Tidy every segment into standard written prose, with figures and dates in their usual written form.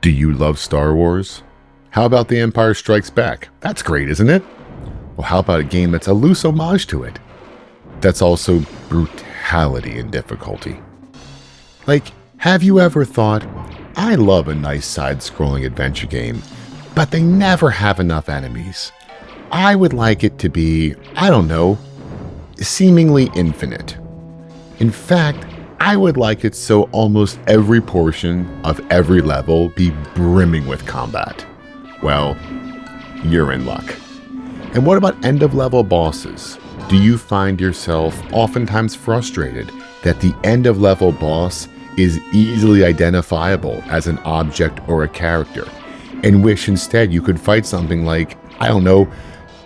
Do you love Star Wars? How about The Empire Strikes Back? That's great, isn't it? Well, how about a game that's a loose homage to it? That's also brutality and difficulty. Like, have you ever thought, I love a nice side-scrolling adventure game, but they never have enough enemies. I would like it to be, I don't know, seemingly infinite. In fact, I would like it so almost every portion of every level be brimming with combat. Well, you're in luck. And what about end-of-level bosses? Do you find yourself oftentimes frustrated that the end-of-level boss is easily identifiable as an object or a character, and wish instead you could fight something like, I don't know,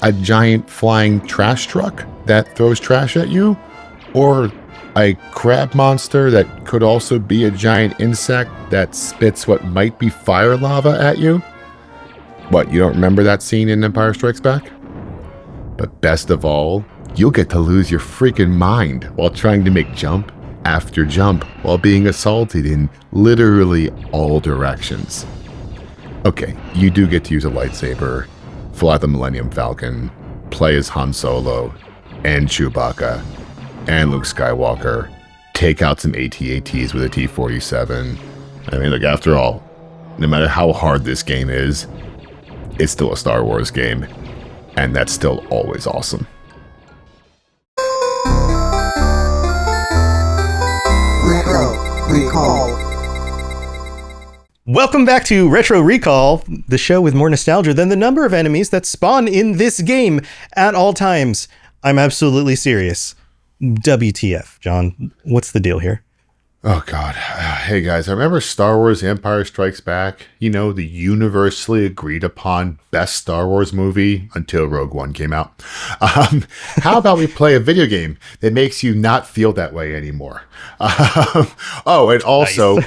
a giant flying trash truck that throws trash at you? Or a crab monster that could also be a giant insect that spits what might be fire lava at you? What, you don't remember that scene in Empire Strikes Back? But best of all, you'll get to lose your freaking mind while trying to make jump after jump while being assaulted in literally all directions. Okay, you do get to use a lightsaber, fly the Millennium Falcon, play as Han Solo, and Chewbacca, and Luke Skywalker, take out some AT-ATs with a T-47. I mean, look, after all, no matter how hard this game is, it's still a Star Wars game, and that's still always awesome. Retro Recall. Welcome back to Retro Recall, the show with more nostalgia than the number of enemies that spawn in this game at all times. I'm absolutely serious. WTF, John? What's the deal here? Oh, God. Hey, guys, I remember Star Wars The Empire Strikes Back? You know, the universally agreed upon best Star Wars movie until Rogue One came out. How about we play a video game that makes you not feel that way anymore? And also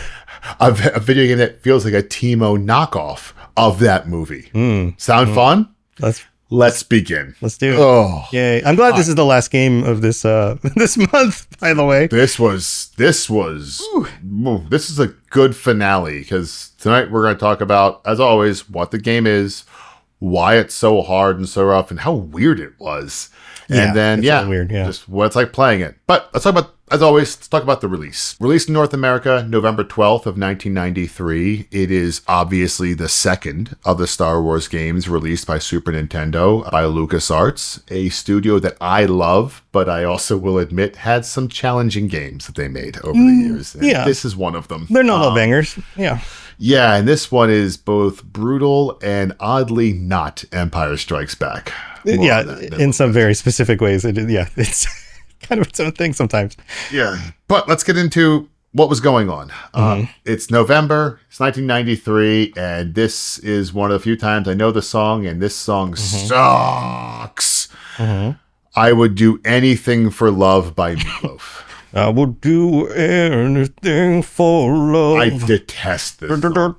Nice. a video game that feels like a Teemo knockoff of that movie. Sound fun? Let's begin. Let's do it. Oh, Yay. I'm glad this is the last game of this this month, by the way. this is a good finale, because tonight we're going to talk about, as always, what the game is, why it's so hard and so rough, and how weird it was. And then, really weird, yeah. just what it's like playing it. But let's talk about, as always, let's talk about the release. Released in North America, November 12th of 1993. It is obviously the second of the Star Wars games released by Super Nintendo by LucasArts, a studio that I love, but I also will admit had some challenging games that they made over the years. And yeah. This is one of them. They're not all bangers. Yeah. Yeah, and this one is both brutal and oddly not Empire Strikes Back. Yeah, in some very specific ways. It's kind of its own thing sometimes. Yeah, but let's get into what was going on. It's November, it's 1993, and this is one of the few times I know the song, and this song sucks. I Would Do Anything for Love by Meatloaf. I would do anything for love. I detest this song.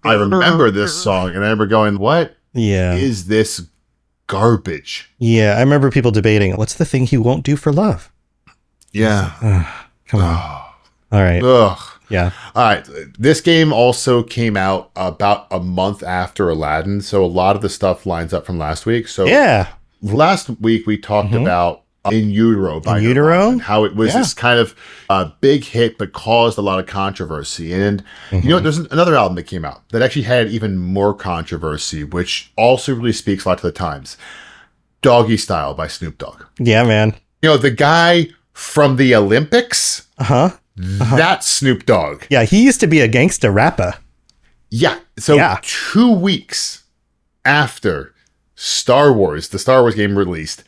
I remember this song, and I remember going, what is this garbage? Yeah, I remember people debating, what's the thing he won't do for love? Yeah. Come on. All right. Ugh. Yeah. All right. This game also came out about a month after Aladdin, so a lot of the stuff lines up from last week. So last week we talked about In Utero by In Utero? Nirvana, and how it was this kind of big hit but caused a lot of controversy. And you know, there's another album that came out that actually had even more controversy, which also really speaks a lot to the times. Doggy Style by Snoop Dogg. Yeah, man. You know, the guy from the Olympics? That's Snoop Dogg. Yeah, he used to be a gangsta rapper. Yeah. So 2 weeks after Star Wars, the Star Wars game released,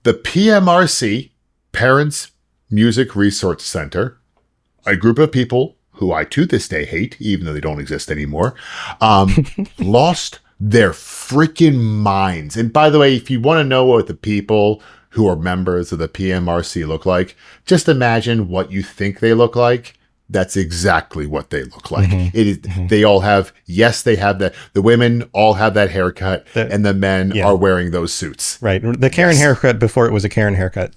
the PMRC, Parents Music Resource Center, a group of people who I to this day hate, even though they don't exist anymore, lost their freaking minds. And by the way, if you want to know what the people who are members of the PMRC look like, just imagine what you think they look like. That's exactly what they look like. It is. They all have, they have that. The women all have that haircut, and the men are wearing those suits. Right. The Karen haircut before it was a Karen haircut.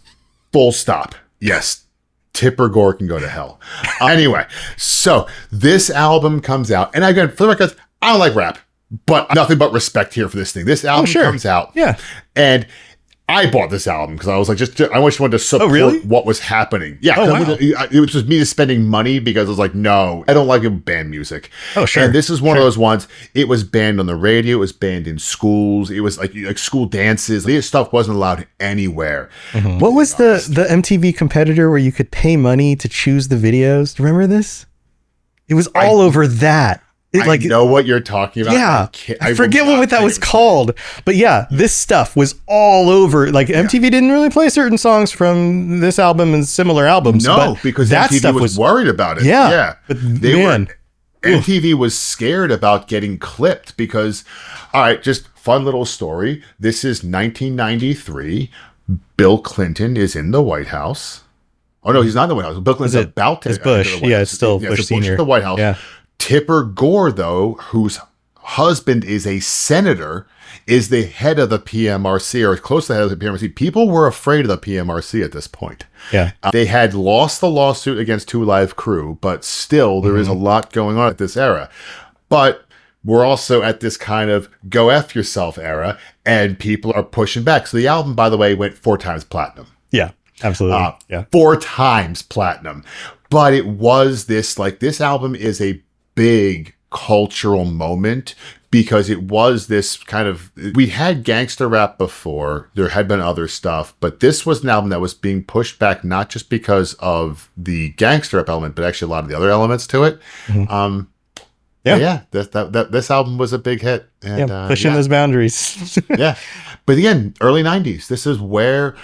Full stop. Yes. Tipper Gore can go to hell. Anyway, so this album comes out, and again, for the record, I don't like rap, but nothing but respect here for this thing. This album comes out, and I bought this album because I was like, I just wanted to support what was happening. Yeah, it was just me just spending money because I was like, no, I don't like band music. Oh, sure. And this is one of those ones. It was banned on the radio. It was banned in schools. It was like school dances. This stuff wasn't allowed anywhere. Mm-hmm. What was the MTV competitor where you could pay money to choose the videos? Do you remember this? It was all over that. I know what you're talking about. Yeah, I forget what that was called, but yeah, this stuff was all over. Like MTV didn't really play certain songs from this album and similar albums. No, because that MTV stuff was worried about it. Yeah, but MTV was scared about getting clipped because, all right, just fun little story. This is 1993. Bill Clinton is in the White House. Oh no, he's not in the White House. Bill Clinton's about to. It's Bush. Yeah, it's still Bush Senior. The White House. Yeah. Tipper Gore, though, whose husband is a senator, is the head of the PMRC, or close to the head of the PMRC. People were afraid of the PMRC at this point. Yeah. They had lost the lawsuit against Two Live Crew, but still there is a lot going on at this era. But we're also at this kind of go F yourself era, and people are pushing back. So the album, by the way, went 4 times platinum. Yeah, absolutely. 4 times platinum. But it was this album is a big cultural moment because it was this kind of, we had gangster rap before, there had been other stuff, but this was an album that was being pushed back not just because of the gangster rap element, but actually a lot of the other elements to it. Mm-hmm. This album was a big hit. And, pushing those boundaries. Yeah. But again, early 90s, this is where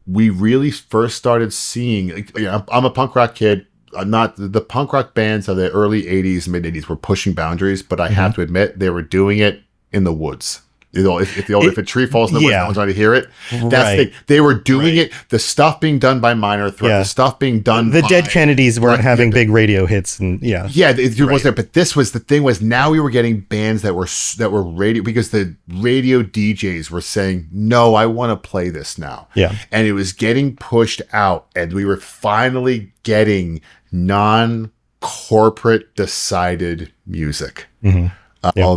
we really first started seeing, I'm a punk rock kid. Not the punk rock bands of the early 80s, mid 80s were pushing boundaries, but I have to admit they were doing it in the woods. If a tree falls in the woods, no one's trying to hear it. That's the thing. They were doing it. The stuff being done by Minor Threat, the stuff being done. The Dead Kennedys weren't having big radio hits, and it wasn't there. But this was the thing. Was now we were getting bands that were radio, because the radio DJs were saying, "No, I want to play this now." Yeah, and it was getting pushed out, and we were finally getting non-corporate decided music. Mm-hmm.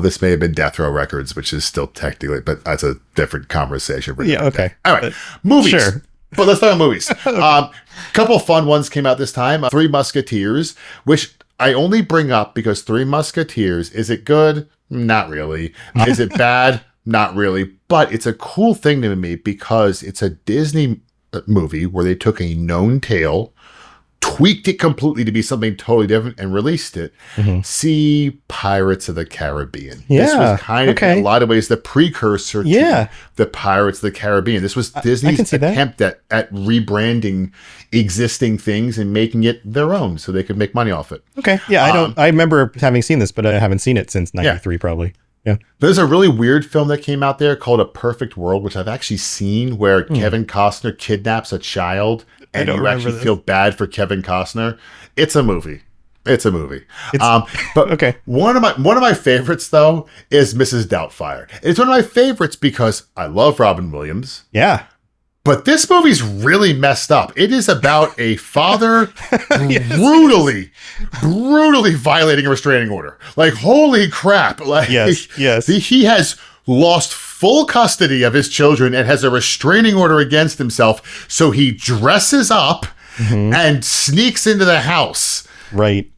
This may have been Death Row Records, which is still technically, but that's a different conversation. Okay. All right. Movies. Sure. But let's talk about movies. Couple of fun ones came out this time. Three Musketeers, which I only bring up because Three Musketeers, is it good? Not really. Is it bad? Not really. But it's a cool thing to me because it's a Disney movie where they took a known tale, tweaked it completely to be something totally different, and released it. Mm-hmm. See Pirates of the Caribbean. This was kind of, in a lot of ways, the precursor to the Pirates of the Caribbean. This was Disney's attempt at rebranding existing things and making it their own so they could make money off it. Okay. Yeah, I remember having seen this, but I haven't seen it since 93 probably. Yeah. There's a really weird film that came out there called A Perfect World, which I've actually seen, where Kevin Costner kidnaps a child, and you actually feel bad for Kevin Costner. It's a movie. But okay. One of my favorites though is Mrs. Doubtfire. It's one of my favorites because I love Robin Williams. Yeah. But this movie's really messed up. It is about a father brutally violating a restraining order. Like, holy crap. Like, yes. He has lost full custody of his children and has a restraining order against himself. So he dresses up and sneaks into the house. Right.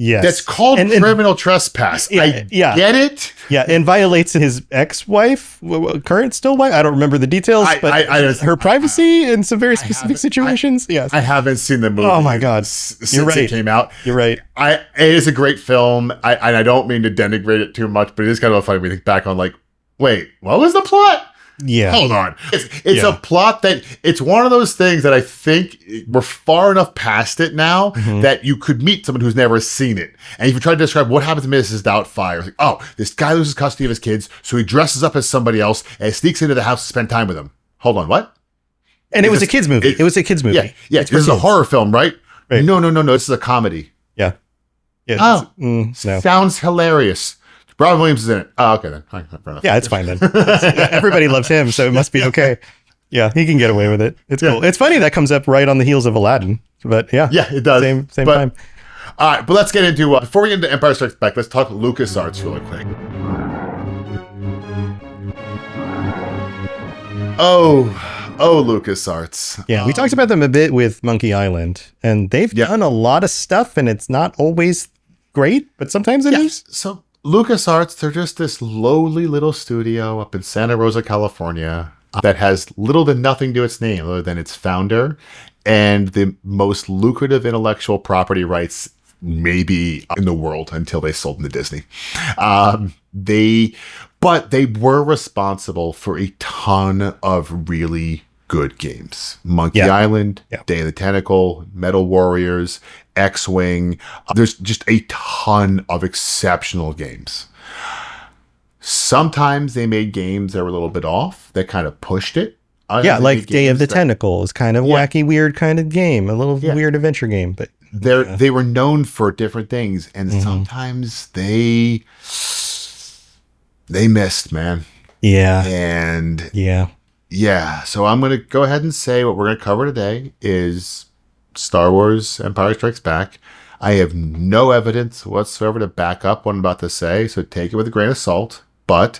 Yes. That's called criminal trespass. I get it. Yeah, and violates his ex-wife, current still wife. I don't remember the details, but her privacy in some very specific situations. Yes. I haven't seen the movie. Oh my God. Since it came out. You're right. It is a great film. I don't mean to denigrate it too much, but it is kind of funny when you think back on, like, wait, what was the plot? Yeah. Hold on. It's a plot that it's one of those things that I think we're far enough past it now that you could meet someone who's never seen it. And if you try to describe what happens to Mrs. Doubtfire, it's like, oh, this guy loses custody of his kids, so he dresses up as somebody else and sneaks into the house to spend time with them. Hold on, what? And it was a kid's movie. It was a kid's movie. Yeah. This is a horror film, right? No. This is a comedy. Yeah. No. Sounds hilarious. Robin Williams is in it. Oh, okay then. Yeah, it's fine then. Everybody loves him, so it must be okay. Yeah, he can get away with it. It's cool. It's funny that comes up right on the heels of Aladdin, but yeah. Yeah, it does. Same But- time. All right, but let's get into, before we get into Empire Strikes Back, let's talk LucasArts really quick. Oh, LucasArts. Yeah, we talked about them a bit with Monkey Island, and they've done a lot of stuff, and it's not always great, but sometimes it is. So LucasArts, they're just this lowly little studio up in Santa Rosa, California, that has little to nothing to its name other than its founder and the most lucrative intellectual property rights maybe in the world until they sold them to Disney. But they were responsible for a ton of really good games. Monkey Island, Day of the Tentacle, Metal Warriors, X-Wing. There's just a ton of exceptional games. Sometimes they made games that were a little bit off, that kind of pushed it. Like Day of the Tentacle is kind of wacky, weird kind of game, a little weird adventure game. But they were known for different things, and sometimes they missed, man. Yeah. And yeah. So I'm going to go ahead and say what we're going to cover today is Star Wars Empire Strikes Back. I have no evidence whatsoever to back up what I'm about to say, so take it with a grain of salt. But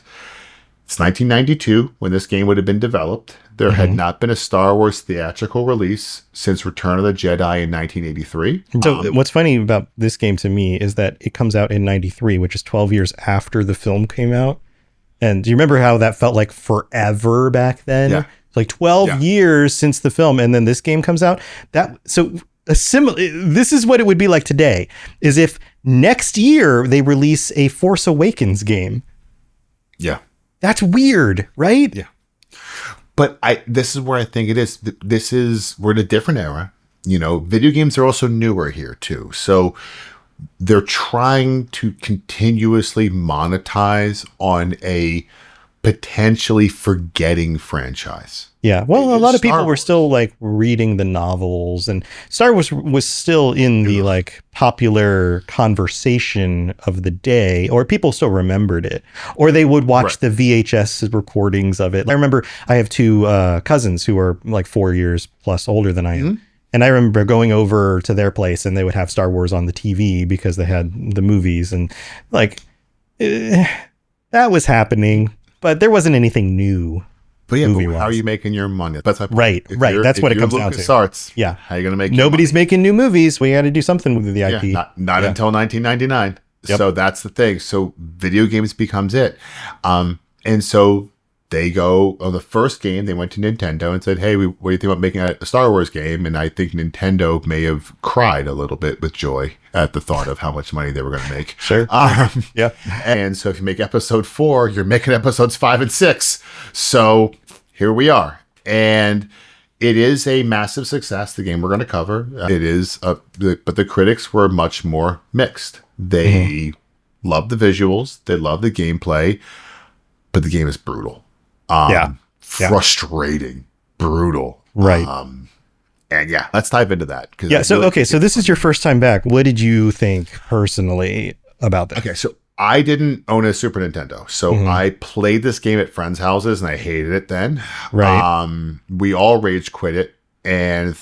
it's 1992 when this game would have been developed. There had not been a Star Wars theatrical release since Return of the Jedi in 1983. So what's funny about this game to me is that it comes out in 93, which is 12 years after the film came out. And do you remember how that felt like forever back then? Yeah. It's like 12 years since the film, and then this game comes out. This is what it would be like today, is if next year they release a Force Awakens game. Yeah. That's weird, right? Yeah. But this is where I think it is. We're in a different era. Video games are also newer here too. So they're trying to continuously monetize on a potentially forgetting franchise. Yeah. Well, a lot of people were still like reading the novels, and Star Wars was still in the like popular conversation of the day, or people still remembered it, or they would watch the VHS recordings of it. I remember I have two cousins who are like 4 years plus older than I am. And I remember going over to their place, and they would have Star Wars on the TV because they had the movies, and like that was happening, but there wasn't anything new. But how are you making your money? That's right. That's what it comes down to. LucasArts, yeah. How are you going to make Nobody's making new movies. We got to do something with the IP. Not until 1999. Yep. So that's the thing. So video games becomes it. And so they go on the first game, they went to Nintendo and said, hey, what do you think about making a Star Wars game? And I think Nintendo may have cried a little bit with joy at the thought of how much money they were going to make. Sure. Yeah. And so if you make episode 4, you're making episodes 5 and 6. So here we are. And it is a massive success, the game we're going to cover. It is, but the critics were much more mixed. They love the visuals, they love the gameplay, but the game is brutal. Frustrating, brutal. Right. And let's dive into that. So this is your first time back. What did you think personally about that? Okay, so I didn't own a Super Nintendo, so I played this game at friends' houses, and I hated it then. Right. We all rage quit it, and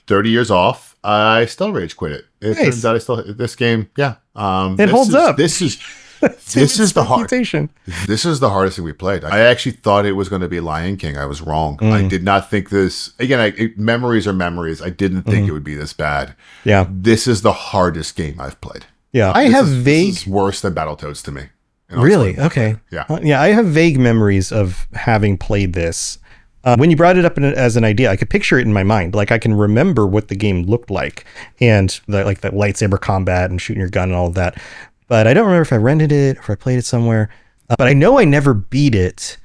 30 years off, I still rage quit it. It turns out this game, it holds up. This is the hardest thing we played. I actually thought it was going to be Lion King. I was wrong. I did not think this. Again, memories are memories. I didn't think it would be this bad. Yeah. This is the hardest game I've played. Yeah. This is worse than Battletoads to me. Really? Okay. Yeah. I have vague memories of having played this. When you brought it up as an idea, I could picture it in my mind. Like I can remember what the game looked like, and the lightsaber combat and shooting your gun and all of that. But I don't remember if I rented it or if I played it somewhere. But I know I never beat it.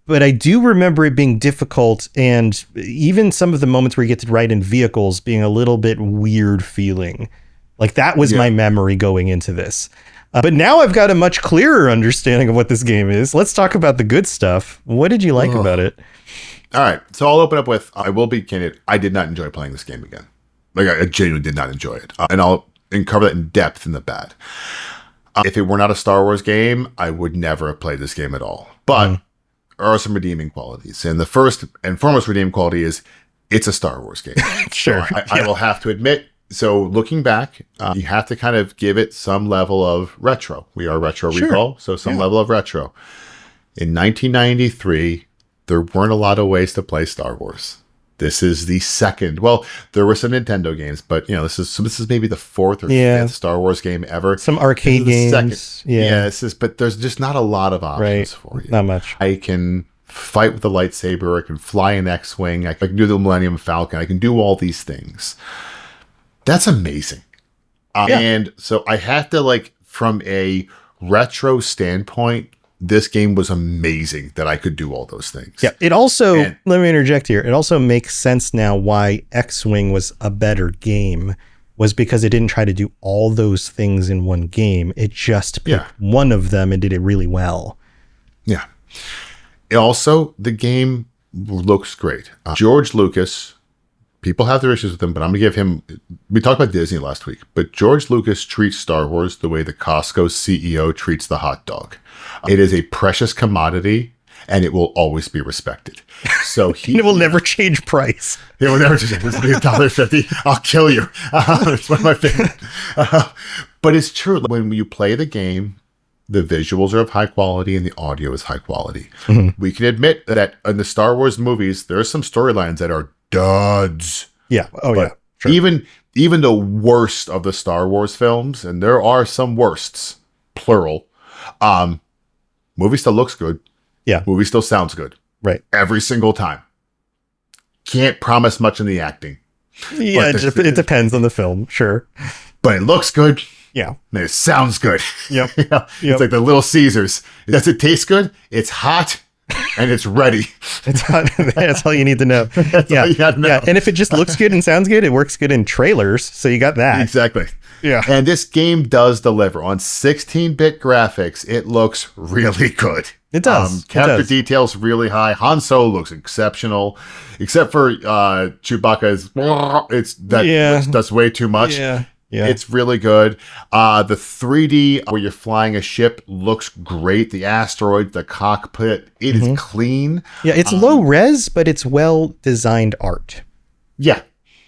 But I do remember it being difficult, and even some of the moments where you get to ride in vehicles being a little bit weird feeling. Like that was my memory going into this. But now I've got a much clearer understanding of what this game is. Let's talk about the good stuff. What did you like about it? All right. So I'll open up with, I will be candid, I did not enjoy playing this game again. Like I genuinely did not enjoy it. And I'll cover that in depth in the bad. If it were not a Star Wars game, I would never have played this game at all. But are some redeeming qualities. And the first and foremost redeeming quality is it's a Star Wars game. Sure. So I will have to admit, so looking back, you have to kind of give it some level of retro. We are retro recall, so some level of retro. In 1993, there weren't a lot of ways to play Star Wars. This is the second. Well, there were some Nintendo games, but this is maybe the fourth or fifth Star Wars game ever. Some arcade games. But there's just not a lot of options for you. Not much. I can fight with a lightsaber. I can fly an X-wing. I can do the Millennium Falcon. I can do all these things. That's amazing. And so I have to from a retro standpoint, this game was amazing that I could do all those things. Yeah. It also, let me interject here. It also makes sense now why X-Wing was a better game, was because it didn't try to do all those things in one game. It just picked one of them and did it really well. Yeah. Also, the game looks great. George Lucas, people have their issues with him, but I'm going to give him, we talked about Disney last week, but George Lucas treats Star Wars the way the Costco CEO treats the hot dog. It is a precious commodity, and it will always be respected. So it will never change price. It will never change. It's $1.50. I'll kill you. It's one of my favorite. But it's true. When you play the game, the visuals are of high quality and the audio is high quality. Mm-hmm. We can admit that in the Star Wars movies, there are some storylines that are duds. Yeah. Oh, but sure. Even the worst of the Star Wars films, and there are some worsts, plural, movie still looks good. Yeah. Movie still sounds good. Right. Every single time. Can't promise much in the acting. Yeah, it depends on the film. Sure. But it looks good. Yeah. And it sounds good. Yep. It's like the Little Caesars. Does it taste good? It's hot and it's ready. It's hot. That's all you need to know. That's all you got to know. Yeah. And if it just looks good and sounds good, it works good in trailers. So you got that. Exactly. Yeah. And this game does deliver. On 16-bit graphics, it looks really good. It does. Character details really high. Han Solo looks exceptional, except for Chewbacca's. That's way too much. Yeah. It's really good. The 3D where you're flying a ship looks great. The asteroid, the cockpit, it is clean. Yeah, it's low res, but it's well designed art. Yeah.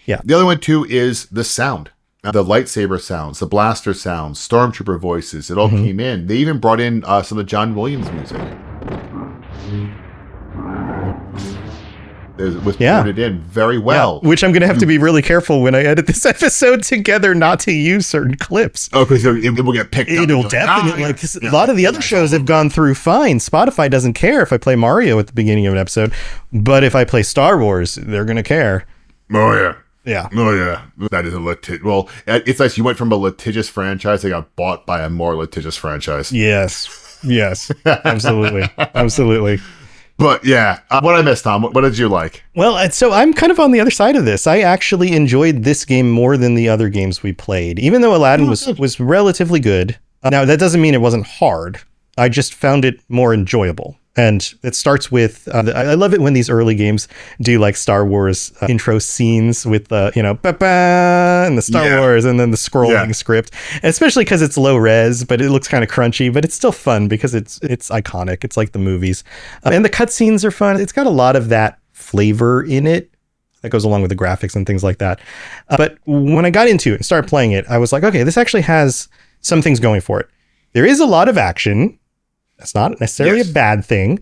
Yeah. The other one too is the sound. The lightsaber sounds, the blaster sounds, stormtrooper voices, it all came in. They even brought in some of John Williams music. It was ported in very well. Yeah, which I'm going to have to be really careful when I edit this episode together not to use certain clips. Oh, because it will get picked up. It'll definitely, a lot of the other shows have gone through fine. Spotify doesn't care if I play Mario at the beginning of an episode, but if I play Star Wars, they're going to care. Oh, yeah. Yeah. Oh, yeah. That is a well, it's nice. You went from a litigious franchise that got bought by a more litigious franchise. Yes. Absolutely. Absolutely. But yeah, what I missed, Tom, what did you like? Well, so I'm kind of on the other side of this. I actually enjoyed this game more than the other games we played, even though Aladdin was relatively good. Now, that doesn't mean it wasn't hard. I just found it more enjoyable. And it starts with, I love it when these early games do like Star Wars intro scenes with the, and the Star Wars and then the scrolling script, and especially because it's low res, but it looks kind of crunchy, but it's still fun because it's iconic. It's like the movies. And the cutscenes are fun. It's got a lot of that flavor in it that goes along with the graphics and things like that. But when I got into it and started playing it, I was like, okay, this actually has some things going for it. There is a lot of action. That's not necessarily a bad thing.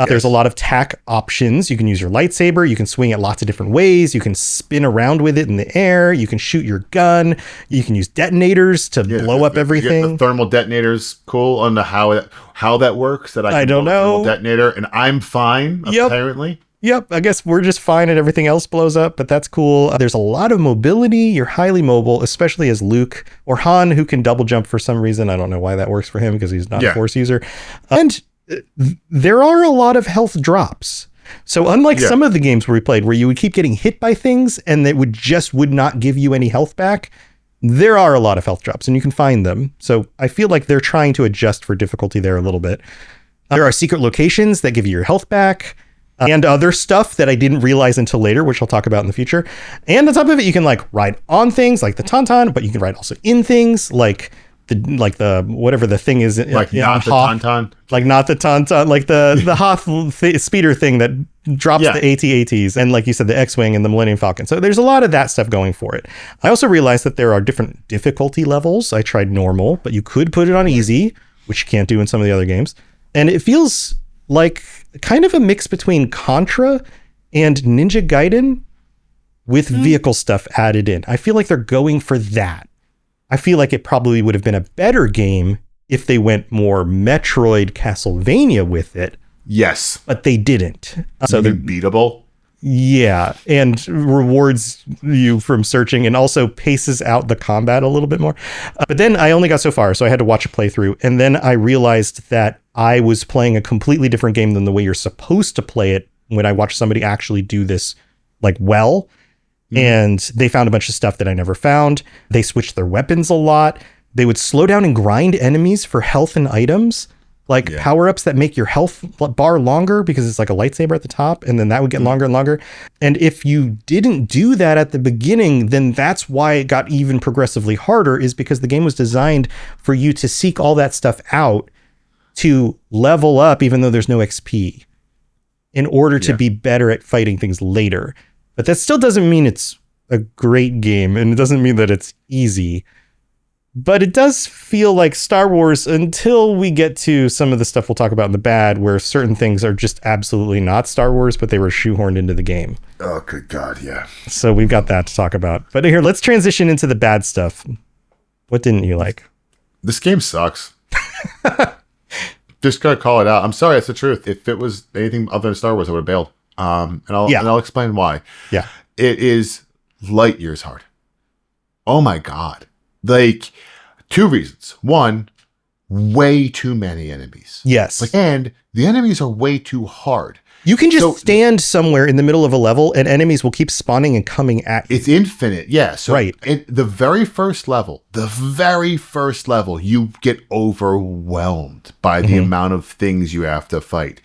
There's a lot of tack options. You can use your lightsaber. You can swing it lots of different ways. You can spin around with it in the air. You can shoot your gun. You can use detonators to blow up everything. The thermal detonators, cool. On the how that works. I don't know. Detonator, and I'm fine. Apparently. Yep, I guess we're just fine and everything else blows up, but that's cool. There's a lot of mobility. You're highly mobile, especially as Luke or Han, who can double jump for some reason. I don't know why that works for him because he's not a Force user. And there are a lot of health drops. So unlike some of the games where we played where you would keep getting hit by things and they would not give you any health back, there are a lot of health drops and you can find them. So I feel like they're trying to adjust for difficulty there a little bit. There are secret locations that give you your health back. And other stuff that I didn't realize until later, which I'll talk about in the future. And on top of it, you can ride on things like the Tauntaun, but you can ride also in things like the whatever the thing is, Like yeah, not the Hoth, tauntaun. like not the tauntaun, like the Hoth speeder thing that drops Yeah. the AT-ATs, and like you said, the X-wing and the Millennium Falcon. So there's a lot of that stuff going for it. I also realized that there are different difficulty levels. I tried normal, but you could put it on easy, which you can't do in some of the other games, and it feels like kind of a mix between Contra and Ninja Gaiden with vehicle stuff added in. I feel like they're going for that. I feel like it probably would have been a better game if they went more Metroid Castlevania with it, Yes. but they didn't. So They're they're, beatable. yeah, and rewards you from searching and also paces out the combat a little bit more. But then I only got so far, so I had to watch a playthrough. And then I realized that I was playing a completely different game than the way you're supposed to play it when I watched somebody actually do this like well. And they found a bunch of stuff that I never found. They switched their weapons a lot. They would slow down and grind enemies for health and items, like power-ups that make your health bar longer because it's like a lightsaber at the top, and then that would get longer and longer. And if you didn't do that at the beginning, then that's why it got even progressively harder, is because the game was designed for you to seek all that stuff out to level up, even though there's no XP, in order to be better at fighting things later. But that still doesn't mean it's a great game, and it doesn't mean that it's easy. But it does feel like Star Wars until we get to some of the stuff we'll talk about in the bad, where certain things are just absolutely not Star Wars, but they were shoehorned into the game. Oh, good God, yeah. So we've got that to talk about. But here, let's transition into the bad stuff. What didn't you like? This game sucks. Just gotta call it out. I'm sorry, that's the truth. If it was anything other than Star Wars, I would have bailed. And I'll explain why. Yeah. It is light years hard. Oh my God. Like, two reasons. One, way too many enemies. Yes. And the enemies are way too hard. You can just stand somewhere in the middle of a level and enemies will keep spawning and coming at you. It's infinite. Yeah. So right. In the very first level, you get overwhelmed by the amount of things you have to fight.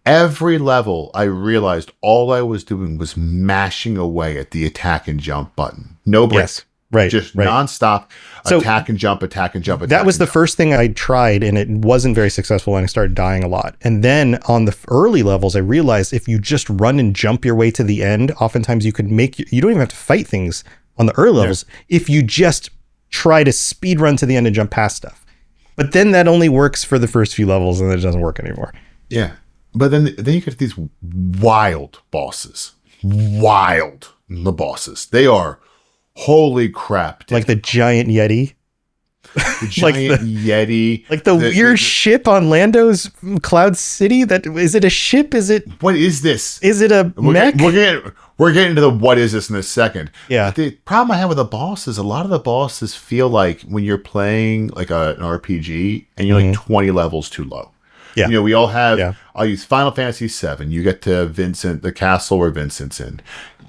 Every level, I realized all I was doing was mashing away at the attack and jump button. No break. Yes. Right. Just right. nonstop So attack and jump. That was the first thing I tried, and it wasn't very successful, and I started dying a lot. And then on the early levels, I realized if you just run and jump your way to the end, oftentimes you don't even have to fight things on the early levels if you just try to speed run to the end and jump past stuff. But then that only works for the first few levels, and then it doesn't work anymore. Yeah. But then you get these wild bosses. The bosses. They are holy crap. Like the giant Yeti. The giant Yeti. Like the weird ship on Lando's Cloud City. Is it a ship? What is this? Is it a mech? We're getting to the what is this in a second. Yeah. The problem I have with the bosses, a lot of the bosses feel like when you're playing like an RPG and you're like 20 levels too low. Yeah. You know, we all have, I'll use Final Fantasy VII. You get to Vincent, the castle where Vincent's in.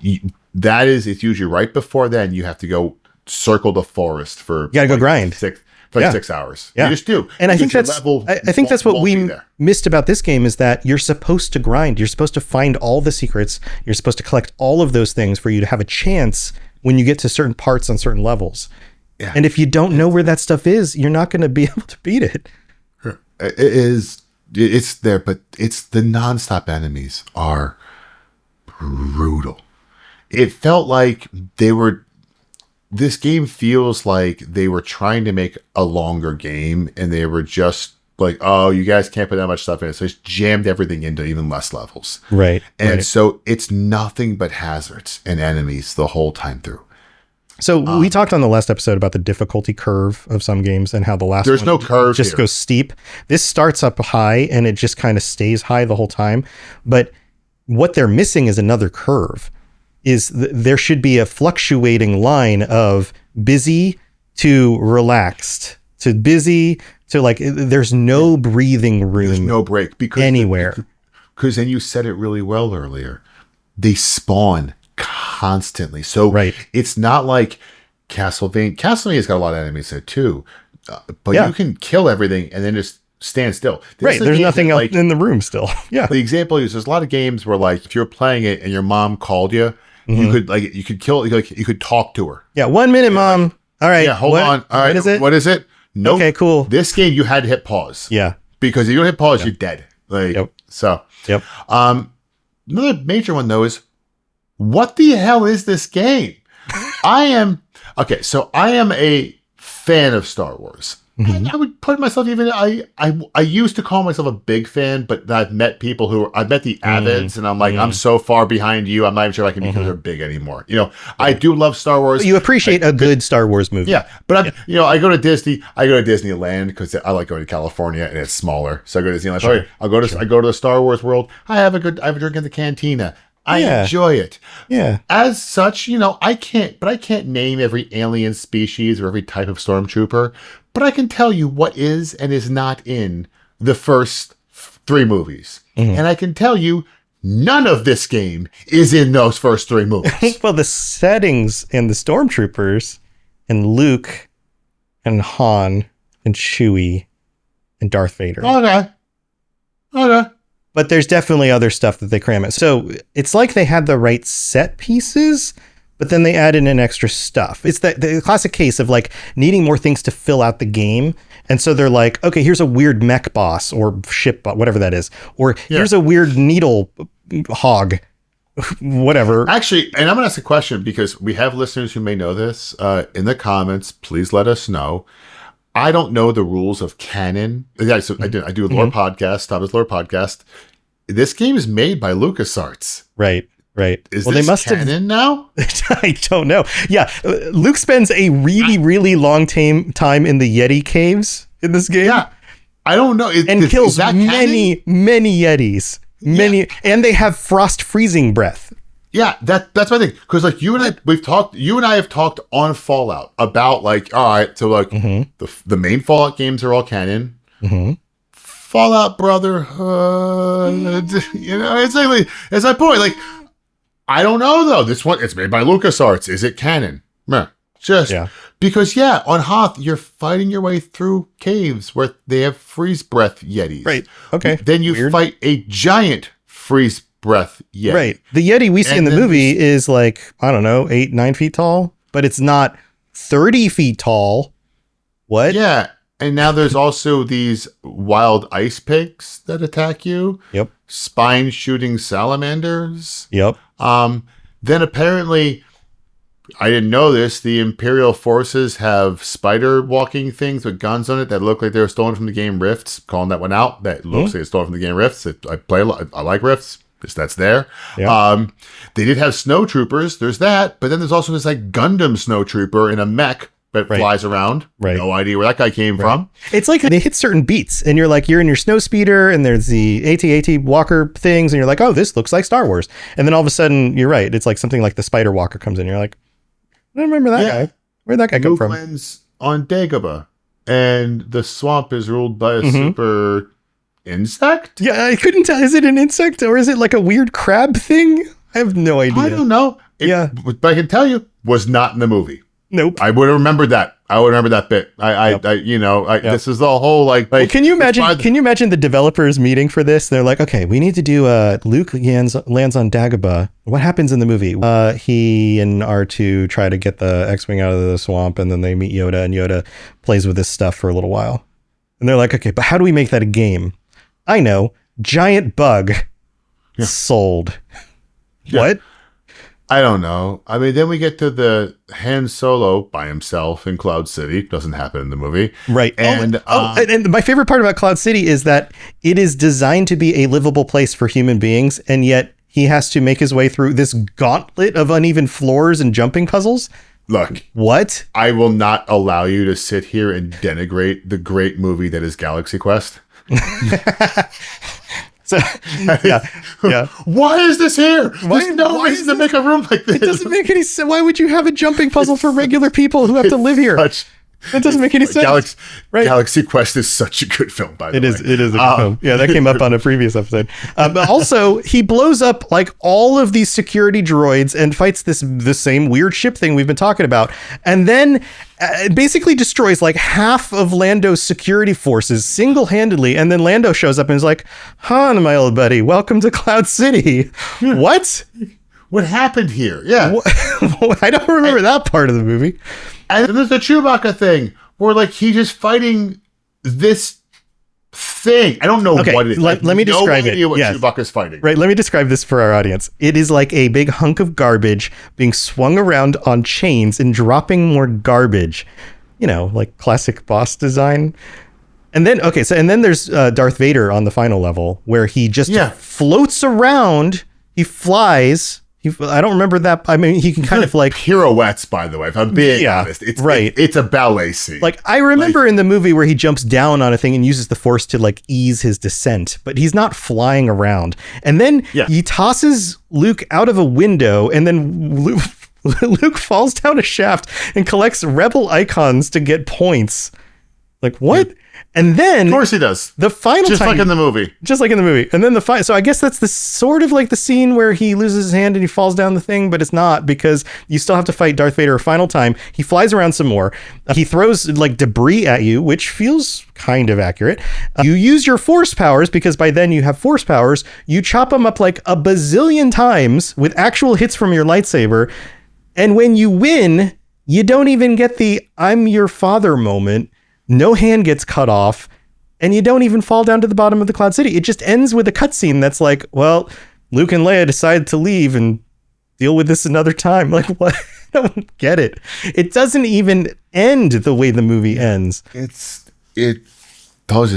It's usually right before then you have to go circle the forest for you gotta go grind 6 hours. Yeah. You just do. And I think that's what we missed about this game is that you're supposed to grind. You're supposed to find all the secrets. You're supposed to collect all of those things for you to have a chance when you get to certain parts on certain levels. Yeah. And if you don't know where that stuff is, you're not going to be able to beat it. It's there, but it's the nonstop enemies are brutal. It felt like this game feels like they were trying to make a longer game and they were just like, oh, you guys can't put that much stuff in it. So it's jammed everything into even less levels. Right. And so it's nothing but hazards and enemies the whole time through. So we talked on the last episode about the difficulty curve of some games and how the last there's one no curve just here. Goes steep. This starts up high and it just kind of stays high the whole time. But what they're missing is another curve. There should be a fluctuating line of busy to relaxed to busy to like there's no breathing room. There's no break because anywhere. Because then you said it really well earlier. They spawn constantly. So it's not like Castlevania. Castlevania's got a lot of enemies there too. But you can kill everything and then just stand still. There's nothing else in the room still. Yeah. The example is there's a lot of games where like if you're playing it and your mom called you, you could talk to her. Yeah, 1 minute, Mom. All right. Yeah, hold on. All right. What is it? What is it? Nope. Okay, cool. This game, you had to hit pause. Yeah. Because if you don't hit pause, you're dead. Like, so. Yep. Another major one, though, is what the hell is this game? I am a fan of Star Wars. And I would put myself I used to call myself a big fan, but I've met people I've met the avids, and I'm like, I'm so far behind you, I'm not even sure if I can be considered big anymore. I do love Star Wars. You appreciate a good Star Wars movie. Yeah, but I go to Disneyland because I like going to California and it's smaller. So I go to Disneyland. Sure. I go to the Star Wars world. I have a drink in the cantina. I enjoy it. Yeah. As such, I can't name every alien species or every type of stormtrooper, but I can tell you what is and is not in the first 3 movies. And I can tell you none of this game is in those first 3 movies. Well, the settings and the stormtroopers and Luke and Han and Chewie and Darth Vader. Okay. But there's definitely other stuff that they cram in. So it's like they had the right set pieces, but then they added in extra stuff. It's the classic case of like needing more things to fill out the game. And so they're like, okay, here's a weird mech boss or ship, whatever that is. Or here's a weird needle hog, whatever. Actually, and I'm going to ask a question because we have listeners who may know this. In the comments, please let us know. I don't know the rules of canon. Yeah, so I do a lore podcast, Thomas Lore Podcast. This game is made by LucasArts. Right. Is well, this they must canon now? I don't know. Yeah, Luke spends a really long time in the Yeti caves in this game. Yeah, I don't know. Kills many Yetis. And they have frost freezing breath. Yeah, that's my thing. Because like you and I have talked on Fallout about like, all right, so like the main Fallout games are all canon. Fallout Brotherhood, it's my point. Like, I don't know though. This one, it's made by LucasArts. Is it canon? Meh. Because on Hoth, you're fighting your way through caves where they have freeze breath Yetis. Right. Okay. Then you fight a giant freeze breath Yeti. Right. The Yeti we see in the movie is like, I don't know, 8-9 feet tall, but it's not 30 feet tall. What? Yeah. And now there's also these wild ice pigs that attack you. Yep. Spine shooting salamanders. Yep. Then apparently, I didn't know this, the Imperial forces have spider walking things with guns on it that look like they were stolen from the game Rifts. Calling that one out. That looks like it's stolen from the game Rifts. I like Rifts. That's there. Yeah. They did have snowtroopers. There's that. But then there's also this like Gundam snowtrooper in a mech that flies around. Right. No idea where that guy came from. It's like they hit certain beats and you're in your snow speeder and there's the AT-AT walker things and you're like, oh, this looks like Star Wars. And then all of a sudden, you're right. It's like something like the spider walker comes in. You're like, I don't remember that guy. Where'd that guy come from? Lands on Dagobah and the swamp is ruled by a super insect? Yeah, I couldn't tell. Is it an insect or is it like a weird crab thing? I have no idea. I don't know. But I can tell you, was not in the movie. Nope. I would have remembered that. I would remember that bit. This is the whole like. Well, can you imagine? Can you imagine the developers meeting for this? They're like, okay, we need to do. Luke lands on Dagobah. What happens in the movie? He and R2 try to get the X-wing out of the swamp, and then they meet Yoda, and Yoda plays with this stuff for a little while. And they're like, okay, but how do we make that a game? I know, giant bug. Sold. Yeah. What? I don't know. I mean, then we get to the Han Solo by himself in Cloud City. Doesn't happen in the movie. Right. And my favorite part about Cloud City is that it is designed to be a livable place for human beings, and yet he has to make his way through this gauntlet of uneven floors and jumping puzzles. Look. What? I will not allow you to sit here and denigrate the great movie that is Galaxy Quest. So, yeah. Why is this here? There's no reason to make a room like this. It doesn't make any sense. Why would you have a jumping puzzle for regular people who have to live here? That doesn't make any sense. Galaxy Quest is such a good film, by the way. It is a good film. Yeah, that came up on a previous episode. But also, he blows up like all of these security droids and fights the same weird ship thing we've been talking about. And then basically destroys like half of Lando's security forces single-handedly. And then Lando shows up and is like, Han, my old buddy, welcome to Cloud City. Yeah. What? What happened here? Yeah. I don't remember that part of the movie. And then there's the Chewbacca thing. where like he's just fighting this thing. I don't know Okay, what it is. let me describe it. No idea what Yes. Chewbacca's fighting. Right, let me describe this for our audience. It is like a big hunk of garbage being swung around on chains and dropping more garbage. You know, like classic boss design. And then, and then there's Darth Vader on the final level where he just floats around. He flies. I don't remember that. I mean, he can kind of like pirouettes, by the way, if I'm being honest. It's right. It's a ballet scene. Like I remember in the movie where he jumps down on a thing and uses the force to like ease his descent, but he's not flying around. And then he tosses Luke out of a window, and then Luke falls down a shaft and collects rebel icons to get points. Like what? And then, of course he does. The final just time, like in the movie. Just like in the movie. And then the final. So I guess that's the sort of like the scene where he loses his hand and he falls down the thing, but it's not, because you still have to fight Darth Vader a final time. He flies around some more. He throws like debris at you, which feels kind of accurate. You use your force powers, because by then you have force powers. You chop them up like a bazillion times with actual hits from your lightsaber. And when you win, you don't even get the "I'm your father" moment. No hand gets cut off, and you don't even fall down to the bottom of the Cloud City. It just ends with a cutscene that's like, well, Luke and Leia decided to leave and deal with this another time. Like, what? I don't get it. It doesn't even end the way the movie ends. This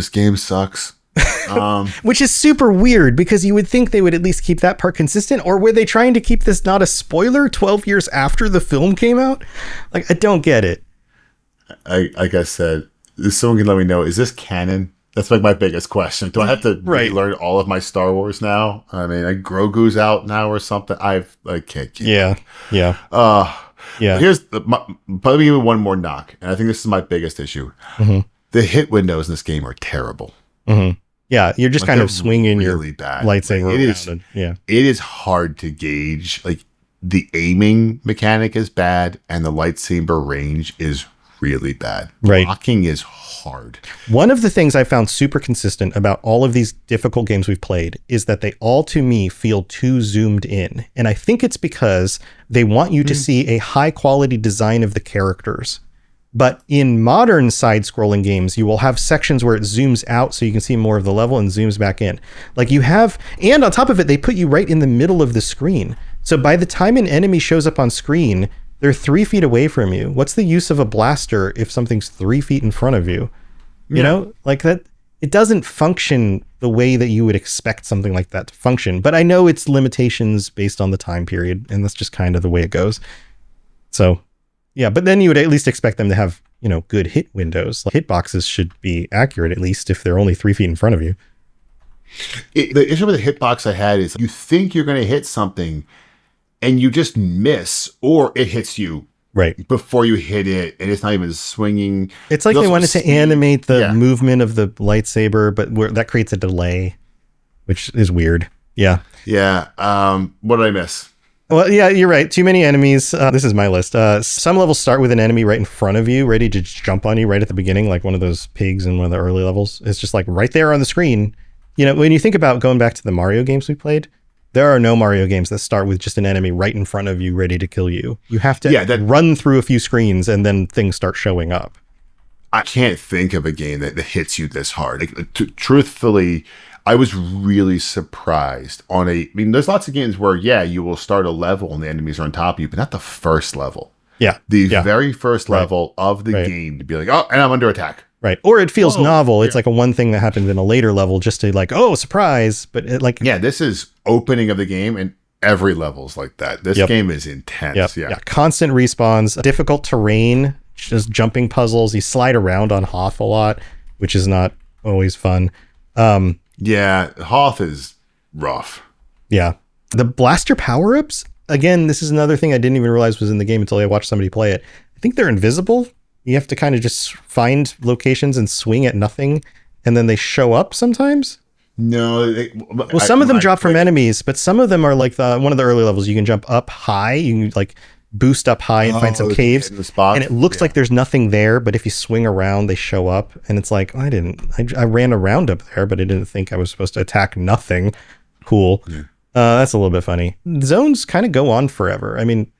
game sucks. Which is super weird, because you would think they would at least keep that part consistent, or were they trying to keep this not a spoiler 12 years after the film came out? Like, I don't get it. Like I said, if someone can let me know, is this canon? That's like my biggest question. Do I have to relearn all of my Star Wars now? I mean, like Grogu's out now or something. I can't keep Yeah. Here's probably even one more knock, and I think this is my biggest issue. Mm-hmm. The hit windows in this game are terrible. Mm-hmm. Yeah, you're just kind of swinging really your bad. lightsaber around. It is hard to gauge. Like the aiming mechanic is bad, and the lightsaber range is really bad. Right. Blocking is hard. One of the things I found super consistent about all of these difficult games we've played is that they all, to me, feel too zoomed in. And I think it's because they want you to see a high quality design of the characters. But in modern side-scrolling games, you will have sections where it zooms out so you can see more of the level and zooms back in. Like you have, and on top of it, they put you right in the middle of the screen. So by the time an enemy shows up on screen, they're 3 feet away from you. What's the use of a blaster if something's 3 feet in front of you? You know, like that, it doesn't function the way that you would expect something like that to function. But I know it's limitations based on the time period, and that's just kind of the way it goes. So, yeah, but then you would at least expect them to have, you know, good hit windows. Like, hitboxes should be accurate, at least if they're only 3 feet in front of you. The issue with the hitbox I had is you think you're going to hit something, and you just miss, or it hits you before you hit it, and it's not even swinging. It's like they wanted to animate the movement of the lightsaber, but that creates a delay, which is weird. Yeah. What did I miss? Well, yeah, you're right. Too many enemies. This is my list. Some levels start with an enemy right in front of you, ready to jump on you right at the beginning, like one of those pigs in one of the early levels. It's just like right there on the screen. You know, when you think about going back to the Mario games we played, there are no Mario games that start with just an enemy right in front of you, ready to kill you. You have to run through a few screens, and then things start showing up. I can't think of a game that hits you this hard. Like, truthfully, I was really surprised I mean, there's lots of games where, you will start a level and the enemies are on top of you, but not the first level. Yeah. The very first level of the game to be like, oh, and I'm under attack. Right. Or it feels novel. It's like a one thing that happens in a later level just to like, oh, surprise. But it like... Yeah, this is opening of the game, and every level's like that. This game is intense. Yeah. Constant respawns, difficult terrain, just jumping puzzles. You slide around on Hoth a lot, which is not always fun. Hoth is rough. Yeah. The blaster power-ups, again, this is another thing I didn't even realize was in the game until I watched somebody play it. I think they're invisible. You have to kind of just find locations and swing at nothing, and then they show up sometimes. No. Some of them drop from enemies, but some of them are like one of the early levels. You can jump up high. You can like boost up high and find some caves, and it looks like there's nothing there. But if you swing around, they show up, and it's like, I ran around up there, but I didn't think I was supposed to attack nothing. Cool. Yeah. That's a little bit funny. Zones kind of go on forever. I mean,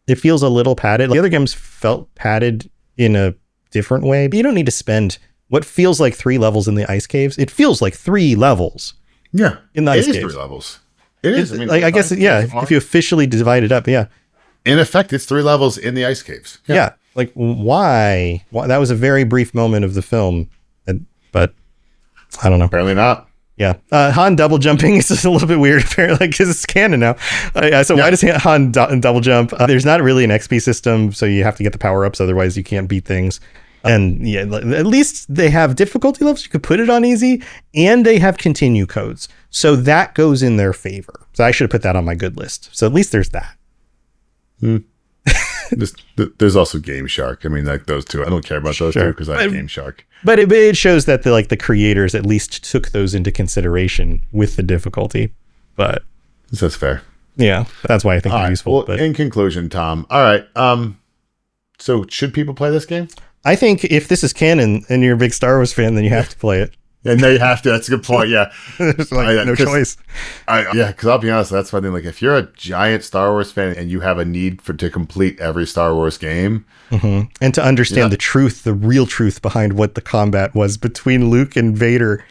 it feels a little padded. The other games felt padded in a different way. But you don't need to spend what feels like 3 levels in the ice caves. It feels like 3 levels. Yeah. In the ice caves. It is 3 levels. It is. I guess, if you officially divide it up, yeah. In effect, it's 3 levels in the ice caves. Yeah. Like, why? That was a very brief moment of the film, but I don't know. Apparently not. Yeah. Han double jumping is just a little bit weird, apparently, because it's canon now. Why does Han double jump? There's not really an XP system, so you have to get the power-ups, otherwise you can't beat things. And yeah, at least they have difficulty levels. You could put it on easy, and they have continue codes. So that goes in their favor. So I should have put that on my good list. So at least there's that. There's also Game Shark. I mean, like those two. I don't care about those two because I have Game Shark. But it shows that the creators at least took those into consideration with the difficulty. But that's fair. Yeah, that's why I think they're useful. Well, but in conclusion, Tom. All right. So should people play this game? I think if this is canon and you're a big Star Wars fan, then you have to play it. And they have to. That's a good point. Yeah. There's no choice. Because I'll be honest, that's one thing. Like, if you're a giant Star Wars fan and you have a need to complete every Star Wars game, and to understand the truth, the real truth behind what the combat was between Luke and Vader,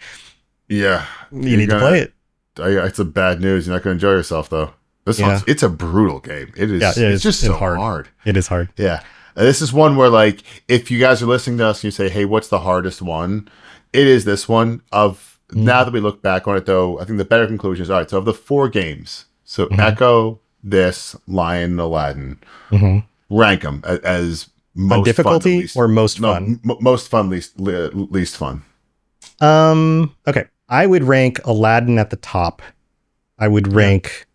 you need to play it. It's a bad news. You're not going to enjoy yourself, though. It's a brutal game. It is. It's just so hard. It is hard. Yeah. This is one where, like, if you guys are listening to us and you say, hey, what's the hardest one? It is this one. Now that we look back on it, though, I think the better conclusion is, all right, so of the 4 games, so Echo, this, Lion, and Aladdin, rank them as most difficulty fun, or most fun? Most fun, least fun. Okay. I would rank Aladdin at the top. I would rank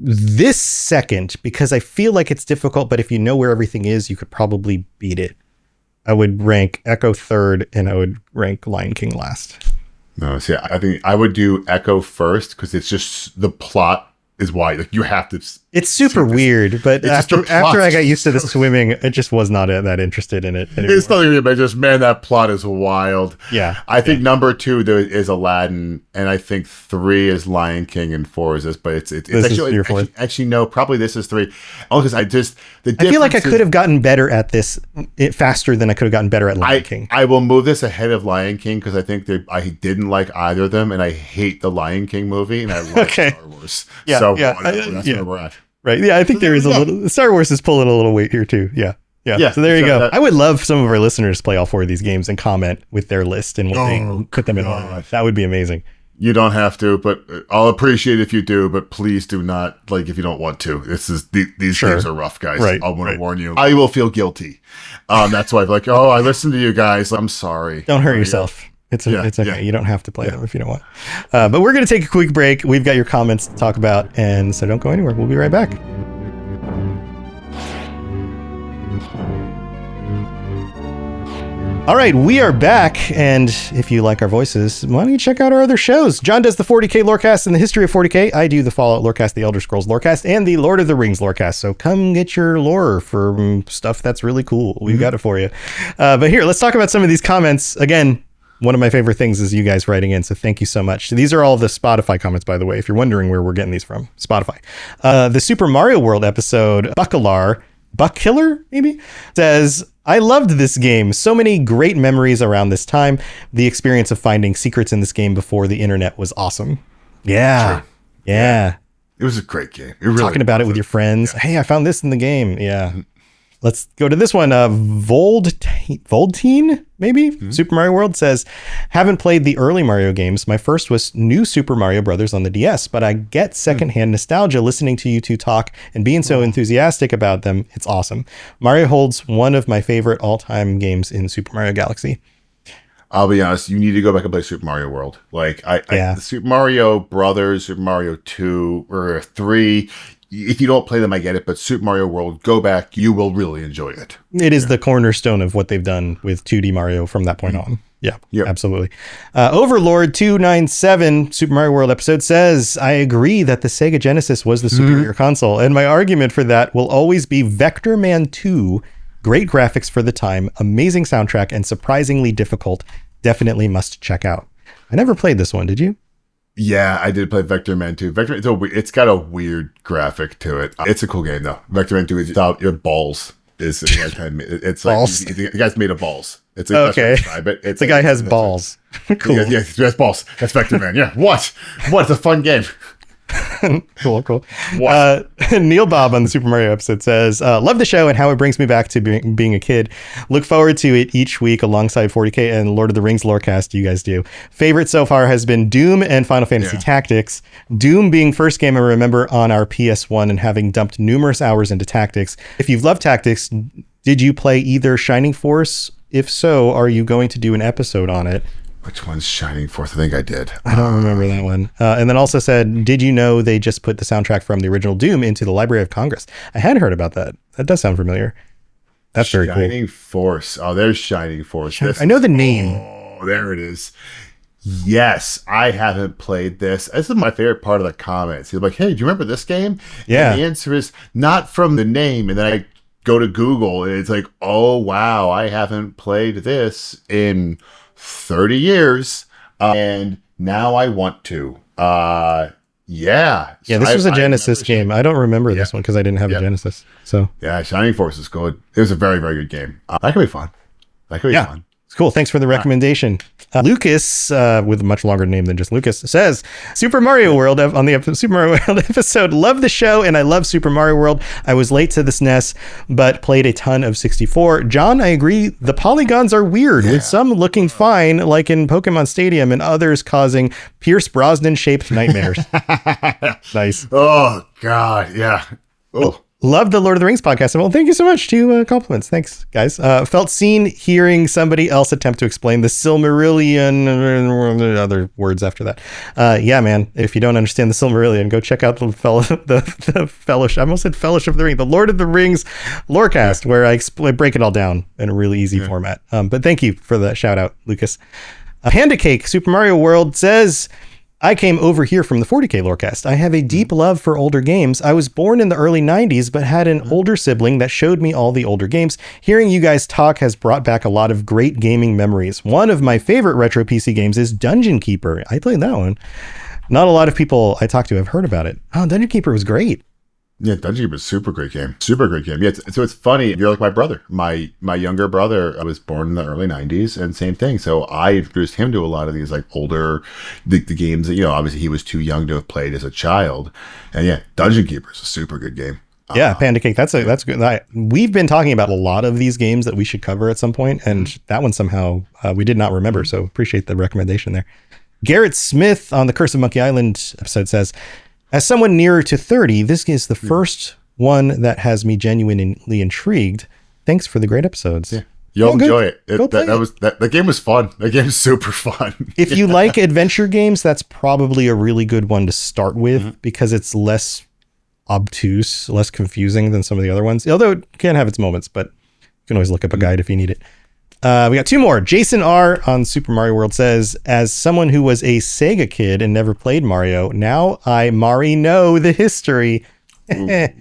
this second because I feel like it's difficult, but if you know where everything is, you could probably beat it. I would rank Echo third, and I would rank Lion King last. No, see, I think I would do Echo first because it's just the plot is why you have to. It's super weird, but after I got used to the swimming, I just was not that interested in it anymore. It's nothing, but just that plot is wild. Yeah, I think number 2 there is Aladdin, and I think 3 is Lion King, and 4 is this. But it's actually no, probably this is 3. Oh, because I feel like I could have gotten better at this faster than I could have gotten better at Lion King. I will move this ahead of Lion King because I think I didn't like either of them, and I hate the Lion King movie, and I love Star Wars. Yeah. So that's where we're at. Right. Yeah, I think there is a little. Star Wars is pulling a little weight here too. Yeah. So there you go. I would love some of our listeners to play all 4 of these games and comment with their list and what they put them in order. That would be amazing. You don't have to, but I'll appreciate if you do. But please do not, if you don't want to. These games are rough, guys. Right, I want to warn you. I will feel guilty. That's why I'm like, I listened to you guys. I'm sorry. Don't hurt yourself. It's okay. Yeah. You don't have to play them if you don't want. But we're going to take a quick break. We've got your comments to talk about, and so don't go anywhere. We'll be right back. All right, we are back, and if you like our voices, why don't you check out our other shows? John does the 40K Lorecast and the history of 40K. I do the Fallout Lorecast, the Elder Scrolls Lorecast, and the Lord of the Rings Lorecast. So come get your lore for stuff that's really cool. We've got it for you. But here, let's talk about some of these comments. Again, one of my favorite things is you guys writing in, so thank you so much. These are all the Spotify comments, by the way, if you're wondering where we're getting these from. Spotify. The Super Mario World episode, Buckkiller, maybe, says, I loved this game. So many great memories around this time. The experience of finding secrets in this game before the internet was awesome. Yeah. Sure. Yeah. It was a great game. Really talking about it with your friends. Yeah. Hey, I found this in the game. Yeah. Let's go to this one. Voldteen, maybe? Mm-hmm. Super Mario World says, haven't played the early Mario games. My first was New Super Mario Brothers on the DS, but I get secondhand nostalgia listening to you two talk and being so enthusiastic about them. It's awesome. Mario holds one of my favorite all-time games in Super Mario Galaxy. I'll be honest, you need to go back and play Super Mario World. The Super Mario Brothers, Super Mario 2 or 3, if you don't play them, I get it, but Super Mario World, go back. You will really enjoy it. It is the cornerstone of what they've done with 2D Mario from that point on. Yeah, absolutely. Overlord 297 Super Mario World episode says, I agree that the Sega Genesis was the superior console, and my argument for that will always be Vector Man 2. Great graphics for the time, amazing soundtrack, and surprisingly difficult. Definitely must check out. I never played this one, did you? Yeah, I did play Vector Man 2. It's got a weird graphic to it. It's a cool game, though. Vector Man 2 is about your balls. It's like Balls. the guy's made of balls. It's Okay. It's The guy has balls. Cool. Yeah, he has balls. That's Vector Man. Yeah. What? It's a fun game. Cool. What? Neil Bob on the Super Mario episode says, love the show and how it brings me back to being a kid. Look forward to it each week alongside 40K and Lord of the Rings Lorecast you guys do. Favorite so far has been Doom and Final Fantasy Tactics. Doom being first game I remember on our PS1 and having dumped numerous hours into Tactics. If you've loved Tactics, did you play either Shining Force? If so, are you going to do an episode on it? Which one's Shining Force? I think I did. I don't remember that one. And then also said, did you know they just put the soundtrack from the original Doom into the Library of Congress? I hadn't heard about that. That does sound familiar. That's very cool. Shining Force. Oh, there's Shining Force. I know the name. Oh, there it is. Yes, I haven't played this. This is my favorite part of the comments. You're like, hey, do you remember this game? Yeah. And the answer is not from the name. And then I go to Google and it's like, oh, wow, I haven't played this in 30 years. And now I want to. Yeah. This was a Genesis game. I don't remember this one because I didn't have a Genesis. So yeah, Shining Force is good. It was a very, very good game. That could be fun. Fun. It's cool. Thanks for the recommendation. Lucas, with a much longer name than just Lucas, says Super Mario World on the Super Mario World episode. Love the show and I love Super Mario World. I was late to the SNES, but played a ton of 64. John, I agree. The polygons are weird, with some looking fine, like in Pokemon Stadium, and others causing Pierce Brosnan shaped nightmares. Nice. Oh God, yeah. Oh. Love the Lord of the Rings podcast. Well, thank you so much. Two compliments. Thanks, guys. Felt seen hearing somebody else attempt to explain the Silmarillion, other words after that. Yeah, man. If you don't understand the Silmarillion, go check out the Fellowship. I almost said Fellowship of the Ring, the Lord of the Rings Lorecast, where I break it all down in a really easy format. But thank you for the shout out, Lucas. Panda Cake, Super Mario World says, I came over here from the 40K Lorecast. I have a deep love for older games. I was born in the early 90s, but had an older sibling that showed me all the older games. Hearing you guys talk has brought back a lot of great gaming memories. One of my favorite retro PC games is Dungeon Keeper. I played that one. Not a lot of people I talked to have heard about it. Oh, Dungeon Keeper was great. Yeah, Dungeon Keeper is super great game. Super great game. Yeah, so it's funny. You're like my brother. My younger brother was born in the early 90s and same thing. So I introduced him to a lot of these like older the games that, obviously he was too young to have played as a child. And yeah, Dungeon Keeper is a super good game. Yeah, Panda Cake. That's good. We've been talking about a lot of these games that we should cover at some point, and that one somehow we did not remember. So appreciate the recommendation there. Garrett Smith on the Curse of Monkey Island episode says, as someone nearer to 30, this is the first one that has me genuinely intrigued. Thanks for the great episodes. Yeah. You'll enjoy it. That game was fun. That game is super fun. If you like adventure games, that's probably a really good one to start with because it's less obtuse, less confusing than some of the other ones. Although it can have its moments, but you can always look up a guide if you need it. We got two more. Jason R on Super Mario World says, as someone who was a Sega kid and never played Mario, now I know the history. I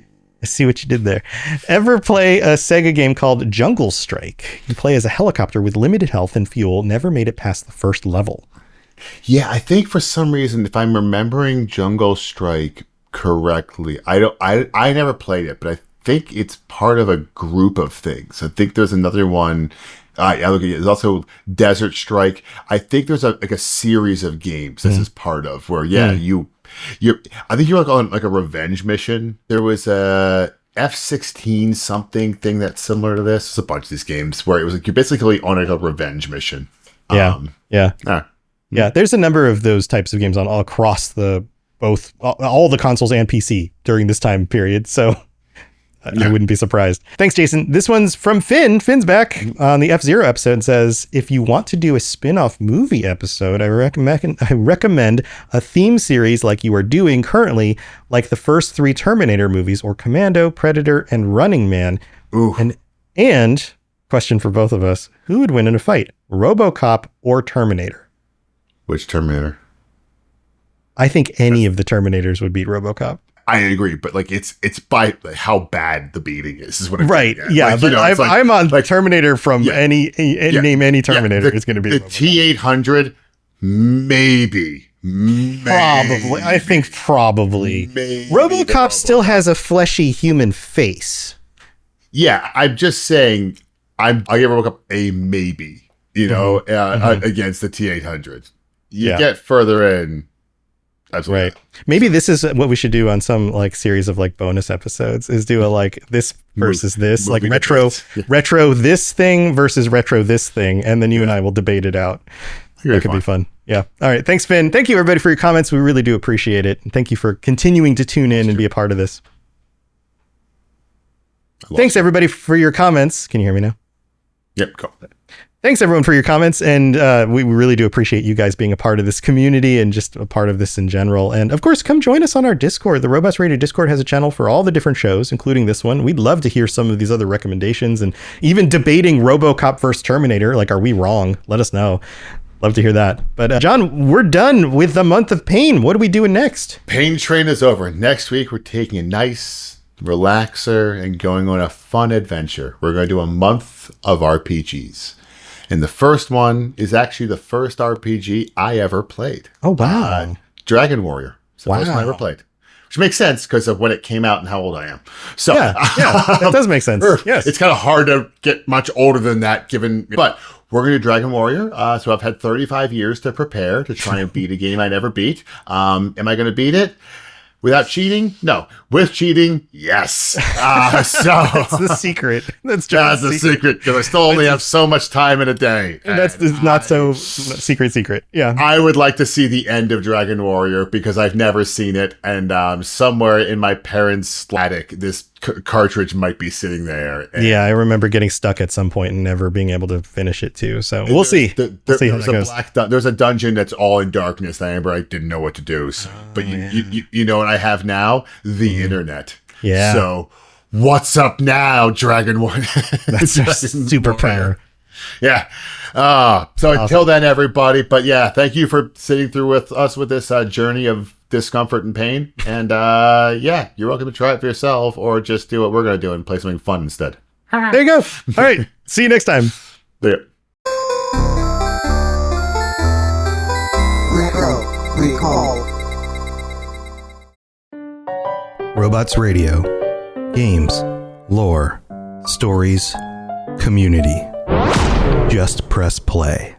see what you did there. Ever play a Sega game called Jungle Strike? You play as a helicopter with limited health and fuel, never made it past the first level. Yeah, I think for some reason, if I'm remembering Jungle Strike correctly, I never played it, but I think it's part of a group of things. I think there's another one. There's also Desert Strike. I think there's a series of games this is part of where, you I think you're like on like a revenge mission. There was a F-16 something thing that's similar to this. There's a bunch of these games where it was like you're basically on like a revenge mission. Yeah. There's a number of those types of games on all across all the consoles and PC during this time period. So I wouldn't be surprised. Thanks, Jason. This one's from Finn. Finn's back on the F-Zero episode and says, if you want to do a spin-off movie episode, I recommend a theme series like you are doing currently, like the first 3 Terminator movies, or Commando, Predator, and Running Man. Ooh. And question for both of us, who would win in a fight, RoboCop or Terminator? Which Terminator? I think any of the Terminators would beat RoboCop. I agree, but like it's by how bad the beating is what I'm right. Yeah, like, but I'm on like, Terminator from any name any Terminator. It's going to be the T-800. Maybe. Probably. I think probably. RoboCop still has a fleshy human face. Yeah, I'm just saying, I give RoboCop a maybe, against the T800. You get further in. That's right. Maybe this is what we should do on some like series of like bonus episodes is do a like this versus this, like retro this thing versus retro this thing. And then you and I will debate it out. That could be fun. Yeah. All right. Thanks, Finn. Thank you everybody for your comments. We really do appreciate it. And thank you for continuing to tune in and be a part of this. Thanks everybody for your comments. Can you hear me now? Yep. Cool. Thanks everyone for your comments, and we really do appreciate you guys being a part of this community and just a part of this in general. And of course, come join us on our Discord. The Robots Radio Discord has a channel for all the different shows, including this one. We'd love to hear some of these other recommendations and even debating RoboCop versus Terminator. Like, are we wrong? Let us know. Love to hear that. But John, we're done with the month of Pain. What are we doing next? Pain Train is over. Next week, we're taking a nice relaxer and going on a fun adventure. We're going to do a month of RPGs. And the first one is actually the first RPG I ever played. Oh, wow. Dragon Warrior. It's the first one I ever played. Which makes sense because of when it came out and how old I am. So yeah, that does make sense. Yes. It's kind of hard to get much older than that but we're going to do Dragon Warrior. So I've had 35 years to prepare to try and beat a game I never beat. Am I going to beat it? Without cheating? No. With cheating? Yes. So that's the secret. That's the secret because I still only have so much time in a day. That's not so secret. Yeah. I would like to see the end of Dragon Warrior because I've never seen it, and somewhere in my parents' attic, this cartridge might be sitting there. Yeah, I remember getting stuck at some point and never being able to finish it too. So we'll see. We'll see how that goes. There's a dungeon that's all in darkness. I remember I didn't know what to do. So, but you know what I have now? The internet. Yeah. So what's up now, Dragon Warrior? That's our superpower. Yeah. So until then, everybody. But yeah, thank you for sitting through with us with this journey of discomfort and pain. And yeah, you're welcome to try it for yourself or just do what we're going to do and play something fun instead. There you go. All right. See you next time. Yeah. Retro Recall. Robots Radio. Games. Lore. Stories. Community. Just press play.